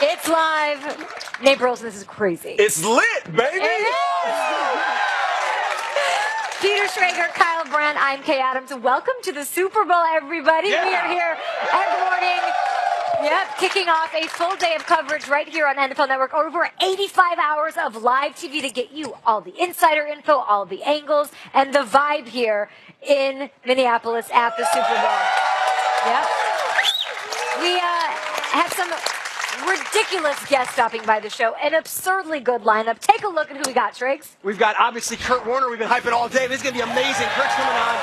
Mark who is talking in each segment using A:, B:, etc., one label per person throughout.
A: It's live. Nate Burleson, this is crazy.
B: It's lit, baby.
A: It is. Peter Schrager, Kyle Brandt, I'm Kay Adams. Welcome to the Super Bowl, everybody.
B: Yeah.
A: We are here every morning. Yep, kicking off a full day of coverage right here on NFL Network. Over 85 hours of live TV to get you all the insider info, all the angles, and the vibe here in Minneapolis at the Super Bowl. Yep. We have some ridiculous guests stopping by the show. An absurdly good lineup. Take a look at who we got, Triggs.
C: We've got, obviously, Kurt Warner. We've been hyping all day. This is going to be amazing. Kurt's coming on.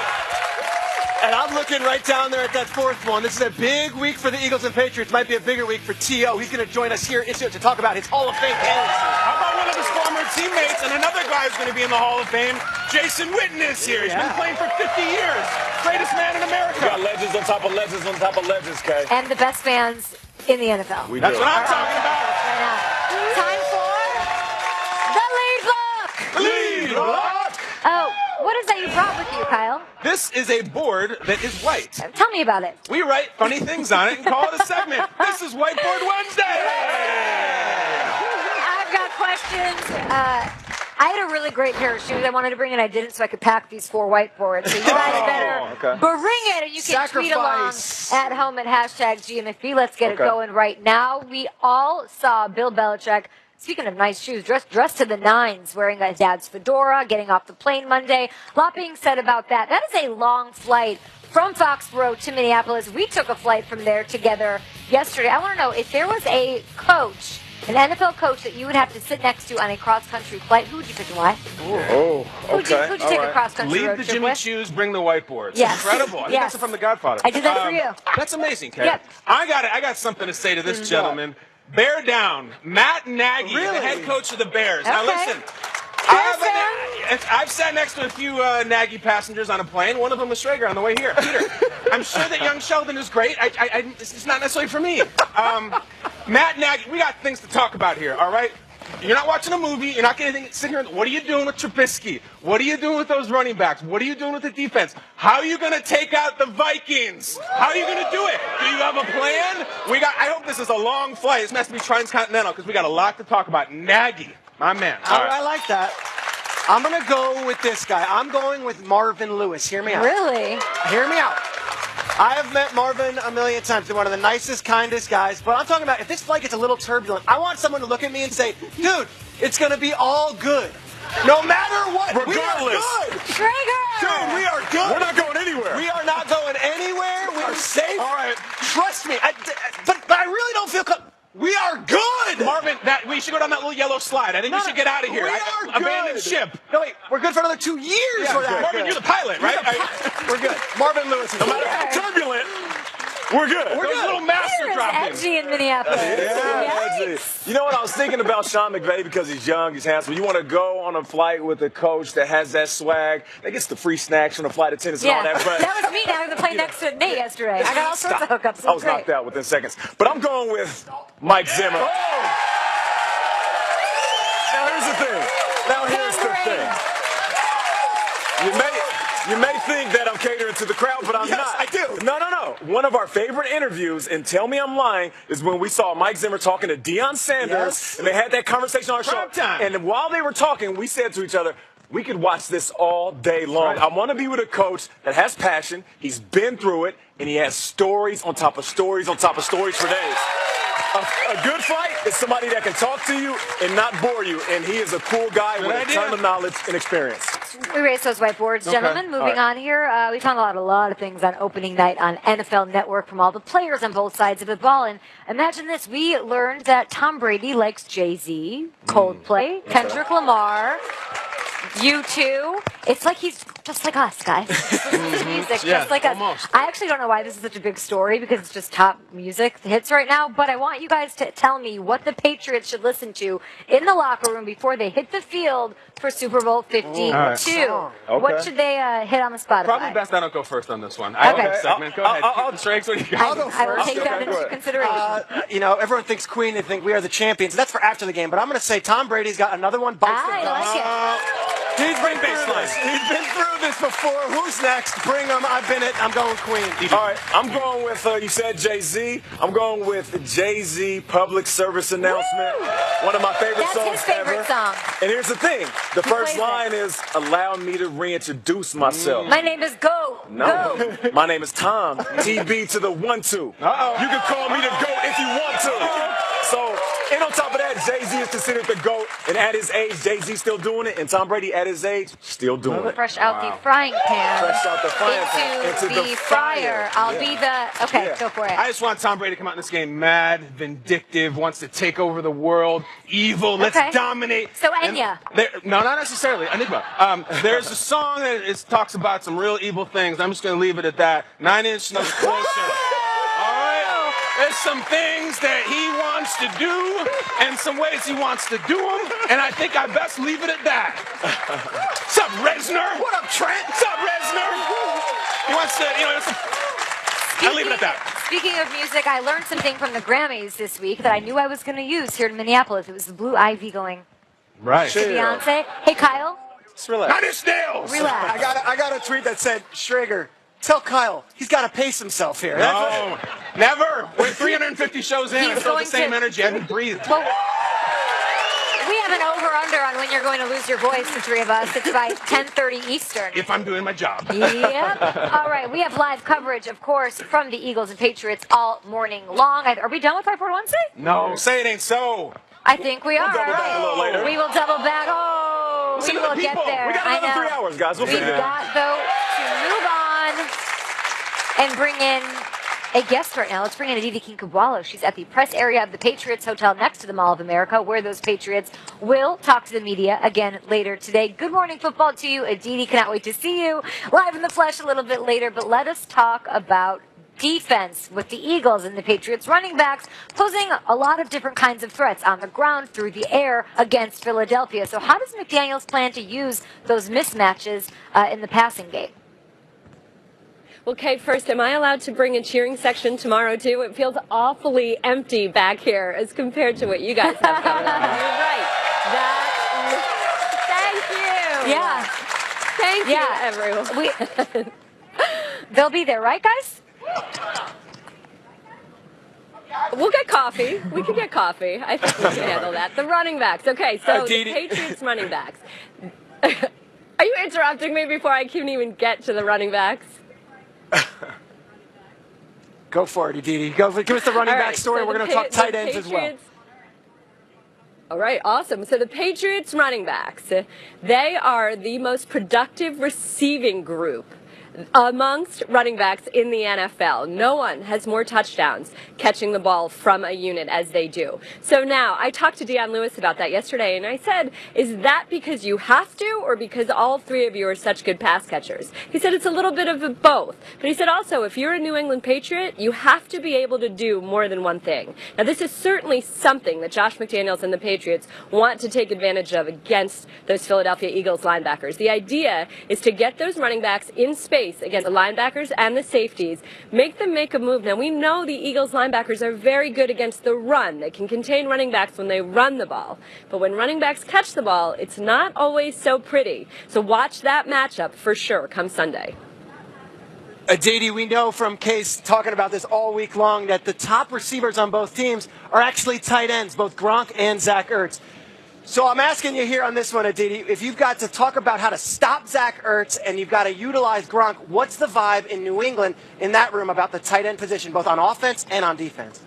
C: And I'm looking right down there at that fourth one. This is a big week for the Eagles and Patriots. Might be a bigger week for T.O. He's going to join us here to talk about his Hall of Fame candidacy.
B: How about one of his former teammates and another guy who's going to be in the Hall of Fame? Jason Witten is here. He's been playing for 50 years. Greatest man in America.
D: We got legends on top of legends on top of legends, Kay.
A: And the best fans in the NFL.
B: That's what I'm talking about.
A: Right now. Time for the lead block.
B: Lead block.
A: Oh, what is that you brought with you, Kyle?
B: This is a board that is white.
A: Tell me about it.
B: We write funny things on it and call it a segment. This is Whiteboard Wednesday.
A: I've got questions. I had a really great pair of shoes I wanted to bring, and I didn't, so I could pack these 4 whiteboards. So you guys better bring it, and you can tweet along at home at #GMFB. Let's get it going right now. We all saw Bill Belichick, speaking of nice shoes, dressed to the nines, wearing a dad's fedora, getting off the plane Monday. A lot being said about that. That is a long flight from Foxborough to Minneapolis. We took a flight from there together yesterday. I want to know, if there was a coach, an NFL coach that you would have to sit next to on a cross-country flight, who would you pick and why?
D: Oh, okay.
A: Who'd you take a cross-country
B: Leave
A: road
B: the
A: trip
B: Jimmy
A: with?
B: Choos, bring the whiteboards.
A: Yes.
B: Incredible. I think
A: Yes.
B: that's from The Godfather.
A: I did that for you.
B: That's amazing, Kay.
A: Yep.
B: I got something to say to this gentleman. Bear down. Matt Nagy, the head coach of the Bears. Now listen. I've sat next to a few Nagy passengers on a plane. One of them was Schrager on the way here. Peter, I'm sure that young Sheldon is great. It's not necessarily for me. Matt Nagy, we got things to talk about here, all right? You're not watching a movie. You're not getting anything. Sit here. What are you doing with Trubisky? What are you doing with those running backs? What are you doing with the defense? How are you going to take out the Vikings? How are you going to do it? Do you have a plan? I hope this is a long flight. This has to be transcontinental because we got a lot to talk about. Nagy, my man.
C: All right. I like that. I'm going to go with this guy. I'm going with Marvin Lewis. Hear me out.
A: Really?
C: Hear me out. I have met Marvin a million times. He's one of the nicest, kindest guys. But I'm talking about, if this flight gets a little turbulent, I want someone to look at me and say, dude, it's going to be all good. No matter what.
D: Regardless.
C: We are good.
A: Schrager!
C: Dude, we are good.
D: We're not going anywhere.
C: We are not going anywhere. We are safe.
D: All right.
C: Trust me. But I really don't feel we are good.
B: Marvin, we should go down that little yellow slide. I think we should get out of here.
C: We are good.
B: Abandon ship.
C: No, wait. We're good for another 2 years. For that.
B: Marvin, you're the pilot, right?
C: We're good. Marvin Lewis.
D: No matter how turbulent, we're good.
B: Those little master
A: Peter is
B: droppings.
A: edgy in Minneapolis.
D: Yikes. You know what? I was thinking about Sean McVay because he's young, he's handsome. You want to go on a flight with a coach that has that swag, that gets the free snacks from the flight attendants and all that. But
A: that was me down on the plane next to Nate yesterday. I got all sorts of hookups.
D: I was knocked out within seconds. But I'm going with Mike Zimmer. Now here's the thing. You may think that I'm catering to the crowd, but I'm not.
C: I do.
D: No. One of our favorite interviews, and tell me I'm lying, is when we saw Mike Zimmer talking to Deion Sanders, and they had that conversation on our show.
B: Time.
D: And while they were talking, we said to each other, we could watch this all day long. I want to be with a coach that has passion, he's been through it, and he has stories on top of stories on top of stories for days. A good fight is somebody that can talk to you and not bore you, and he is a cool guy with a ton of knowledge and experience.
A: We raised those whiteboards. Gentlemen, moving on here. We found out a lot of things on opening night on NFL Network from all the players on both sides of the ball. And imagine this. We learned that Tom Brady likes Jay-Z, Coldplay, Kendrick Lamar, U2. It's like he's just like us, guys. Music, just like us.
B: Almost.
A: I actually don't know why this is such a big story because it's just top music hits right now. But I want you guys to tell me what the Patriots should listen to in the locker room before they hit the field for Super Bowl 52. What should they hit on the Spotify?
B: Probably best I don't go first on this one. I
A: Okay.
B: have a segment. Go ahead. Strakes, what do you got?
C: I'll go
A: I will
C: first.
A: take that into consideration.
C: You know, everyone thinks Queen, they think we are the champions. That's for after the game. But I'm going to say Tom Brady's got another one. Bites the
A: I
C: dust.
A: like it.
C: He's been through this. He's been through this before. Who's next? Bring him. I've been it. I'm going Queen.
D: All right, I'm going with, you said Jay-Z. I'm going with Jay-Z Public Service Announcement.
A: Woo!
D: One of my favorite
A: That's
D: songs
A: his favorite
D: ever.
A: song.
D: And here's the thing. The first
A: plays
D: line is, allow me to reintroduce myself.
A: My name is Go.
D: No.
A: Go.
D: My name is Tom. TB to the 1-2.
B: Uh-oh.
D: You can call me the GOAT if you want to. So, and on top of that, Jay-Z is considered the GOAT. And at his age, Jay-Z still doing it. And Tom Brady, at his age, still doing it.
A: Fresh out the frying pan.
D: Fresh out the frying pan.
A: Into the fryer. I'll be the... Okay, go for it.
B: I just want Tom Brady to come out in this game mad, vindictive, wants to take over the world, evil, let's dominate.
A: So Enya.
B: No, not necessarily. Enigma. There's a song that talks about some real evil things. I'm just going to leave it at that. 9 Inch Nails Closer. All right? There's some things that he wants to do and some ways he wants to do them, and I think I best leave it at that. What's up, Reznor?
C: What up, Trent?
B: What's up, Reznor? He wants to, I'll leave it at that.
A: Speaking of music, I learned something from the Grammys this week that I knew I was going to use here in Minneapolis. It was the Blue Ivy going
B: Right.
A: to Beyonce. Hey, Kyle.
C: Just relax.
B: 9 Inch Nails.
A: Relax.
C: I got a tweet that said, Schrager, tell Kyle he's got to pace himself here.
B: No, never. We're 350 shows in.
A: He's
B: I feel the
A: going
B: same
A: to-
B: energy. I haven't breathed.
A: Well, we have an over-under on when you're going to lose your voice, the three of us. It's by 10:30 Eastern.
B: If I'm doing my job.
A: Yep. All right. We have live coverage, of course, from the Eagles and Patriots all morning long. Are we done with 541 Wednesday?
B: No, say it ain't so.
A: I think we are.
D: double back a little later.
A: We will double back. Oh,
D: Listen
A: we
D: to the
A: will get
D: people.
A: there.
D: We got another
A: I know.
D: 3 hours, guys. We'll
A: We've
D: figure it out.
A: got, though, to move on and bring in a guest right now. Let's bring in Aditi Kinkabwala. She's at the press area of the Patriots Hotel next to the Mall of America, where those Patriots will talk to the media again later today. Good morning, football to you. Aditi, cannot wait to see you live in the flesh a little bit later, but let us talk about defense with the Eagles and the Patriots running backs posing a lot of different kinds of threats on the ground, through the air against Philadelphia. So how does McDaniels plan to use those mismatches in the passing game?
E: Well, Kate, first, am I allowed to bring a cheering section tomorrow, too? It feels awfully empty back here as compared to what you guys have going on. You're right. Thank you. Thank you, everyone.
A: They'll be there, right, guys?
E: We'll get coffee. We can get coffee. I think we can handle that. The running backs. Okay, so the Patriots running backs. Are you interrupting me before I can even get to the running backs?
C: Go for it, Aditi. Give us the running back story.
E: So
C: We're going to talk tight ends as well.
E: All right, awesome. So the Patriots running backs, they are the most productive receiving group amongst running backs in the NFL. No one has more touchdowns catching the ball from a unit as they do. So now, I talked to Deion Lewis about that yesterday, and I said, is that because you have to, or because all three of you are such good pass catchers? He said it's a little bit of both. But he said also, if you're a New England Patriot, you have to be able to do more than one thing. Now, this is certainly something that Josh McDaniels and the Patriots want to take advantage of against those Philadelphia Eagles linebackers. The idea is to get those running backs in space against the linebackers and the safeties, make them make a move. Now, we know the Eagles linebackers are very good against the run. They can contain running backs when they run the ball. But when running backs catch the ball, it's not always so pretty. So watch that matchup for sure come Sunday.
C: Aditi, we know from Case talking about this all week long that the top receivers on both teams are actually tight ends, both Gronk and Zach Ertz. So I'm asking you here on this one, Aditi, if you've got to talk about how to stop Zach Ertz and you've got to utilize Gronk, what's the vibe in New England in that room about the tight end position, both on offense and on defense?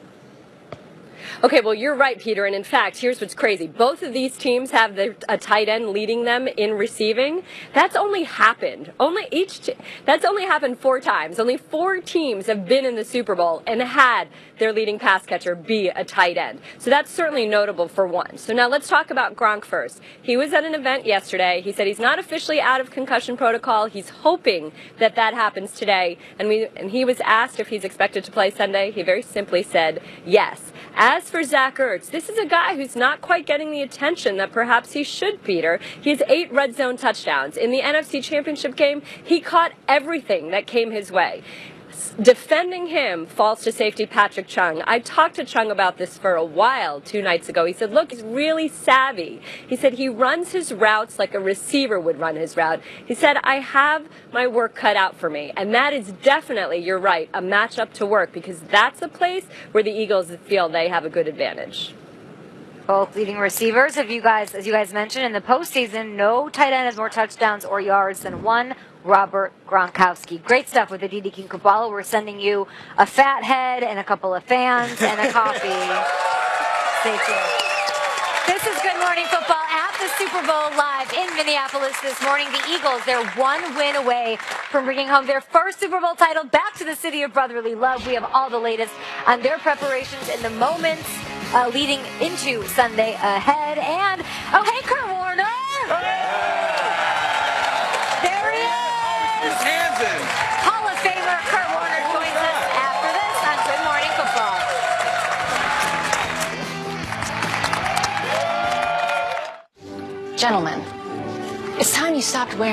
E: Okay, well, you're right, Peter. And in fact, here's what's crazy. Both of these teams have a tight end leading them in receiving. That's only happened. That's only happened 4 times. Only 4 teams have been in the Super Bowl and had their leading pass catcher be a tight end. So that's certainly notable for one. So now let's talk about Gronk first. He was at an event yesterday. He said he's not officially out of concussion protocol. He's hoping that happens today. And he was asked if he's expected to play Sunday. He very simply said yes. As for Zach Ertz, this is a guy who's not quite getting the attention that perhaps he should, Peter. He has 8 red zone touchdowns. In the NFC Championship game, he caught everything that came his way. defending him falls to safety Patrick Chung. I talked to Chung about this for a while 2 nights ago. He said, look, he's really savvy. He said he runs his routes like a receiver would run his route. He said, I have my work cut out for me. And that is definitely, you're right, a matchup to work, because that's a place where the Eagles feel they have a good advantage.
A: Both leading receivers, as you guys mentioned, in the postseason, no tight end has more touchdowns or yards than one, Robert Gronkowski. Great stuff with Aditi King Kabbalah. We're sending you a fat head and a couple of fans and a coffee. Stay tuned. This is Good Morning Football at the Super Bowl live in Minneapolis this morning. The Eagles, they're one win away from bringing home their first Super Bowl title back to the city of brotherly love. We have all the latest on their preparations in the moments leading into Sunday ahead. And, oh, hey, Kurt Warner. There he is.
B: His hands in.
A: Hall of Famer Kurt Warner joins us after this on Good Morning Football.
F: Gentlemen, it's time you stopped wearing